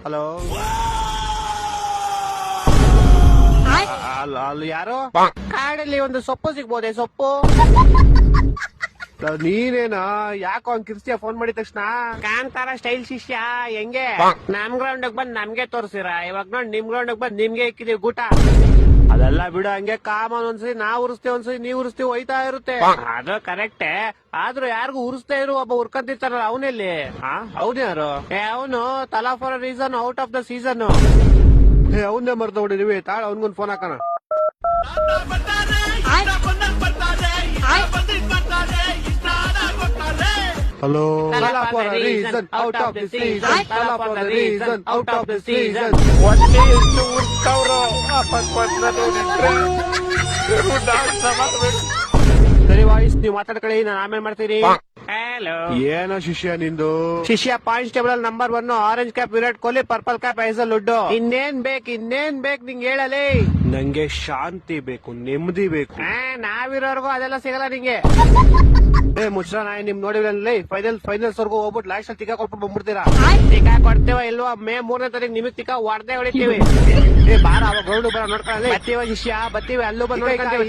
Hello ಅಲ್ಲಿ ಯಾರು? ಕಾಡಲ್ಲಿ ಒಂದು ಸೊಪ್ಪು ಸಿಗ್ಬೋದೆ? ಸೊಪ್ಪು ನೀನೇನಾ? ಯಾಕೋ ಹಂಗ್ ಕಿರ್ಸ್ತಿಯ ಫೋನ್ ಮಾಡಿದ ತಕ್ಷಣ? ಕಾಂತಾರ ಸ್ಟೈಲ್ ಶಿಷ್ಯ ಹೆಂಗೆ? ನಮ್ ಗ್ರೌಂಡ್ ಬಂದ್ ನಮ್ಗೆ ತೋರ್ಸಿರ, ಇವಾಗ ನೋಡ್ ನಿಮ್ ಗ್ರೌಂಡ್ ಬಂದ್ ನಿಮ್ಗೆ ಇಕ್ಕಿದೀವಿ ಗೂಟ. ಅದೆಲ್ಲ ಬಿಡು, ಹಂಗೆ ಕಾಮನ್. ಒಂದ್ಸರಿ ನಾವ್ ಉರಿಸ್ತೇವೆ, ಒಂದ್ಸರಿ ನೀವ್ ಉರಿಸ್ತೀವಿ, ಹೋಯ್ತಾ ಇರುತ್ತೆ. ಅದು ಕರೆಕ್ಟೇ, ಆದ್ರೂ ಯಾರಿಗೂ ಉರಿಸ್ತಾ ಇರು ಒಬ್ಬ ಉರ್ಕಂತಿರ್ತಾರಲ್ಲ, ಅವನಲ್ಲಿ ಅವನ್ಯಾರು? ಅವನು ತಲಾ for reason out of the season. ಅವನ್ನೇ ಮರ್ತ ಹೊಡಿದೀವಿ, ತಾಳ ಅವನ್ಗೊಂದು ಫೋನ್ ಹಾಕೋಣ. ಹಲೋ, ತಲಾ for reason out of the season, ತಲಾ for reason out of the season. ಸರಿ ವಾಯ್ಸ್, ನೀವು ಮಾತಾಡ್ಕೊಳ್ಳಿ, ನಾನು ಆಮೇಲೆ ಮಾಡ್ತೀನಿ. ಹಲೋ, ಏನೋ ಶಿಷ್ಯ ನಿಂದು? ಶಿಷ್ಯ ಕಾನ್ಸ್ಟೇಬಲ್ ಅಲ್ಲಿ number 1, orange cap Virat Kohli, purple cap Hazlewood. ಇನ್ನೇನ್ ಬೇಕು ನಿಂಗೆ ಹೇಳಲಿ? ನಂಗೆ ಶಾಂತಿ ಬೇಕು, ನೆಮ್ಮದಿ ಬೇಕು. ನಾವಿರೋರ್ಗು ಅದೆಲ್ಲ ಸಿಗಲ್ಲ ನಿಂಗೆ. ಮುಚ್ರ ನಾಯಿ, ನಿಮ್ ನೋಡಿದ್ರಲ್ಲಿ ಫೈನಲ್ಸ್ ವರ್ಗು ಹೋಗ್ಬಿಟ್ಟು ಲಾಸ್ಟ್ ಅಲ್ಲಿ ತಿಕ್ಕ ಕೊಟ್ಬಿಟ್ಟು ಬಂದ್ಬಿಡ್ತೀರಾ. ತಿಕ್ಕ ಕೊಡ್ತೇವ ಇಲ್ವಾ? ಮೇ 3ನೇ ತಾರೀಕು ನಿಮಗ್ ತಿಕ್ಕ ಹೊಡೆದೇ ಹೊಡಿತೀವಿ. ಬಾರ, ಅವಾಗ ಗ್ರೌಂಡ್ ಬರ ನೋಡ್ಕೊಳ್ಳಿ. ಬತ್ತೀವ ಶಿಷ್ಯ, ಬತ್ತೀವಿ, ಅಲ್ಲೂ ಬಂದು ನೋಡ್ಕೊಂತೀವಿ.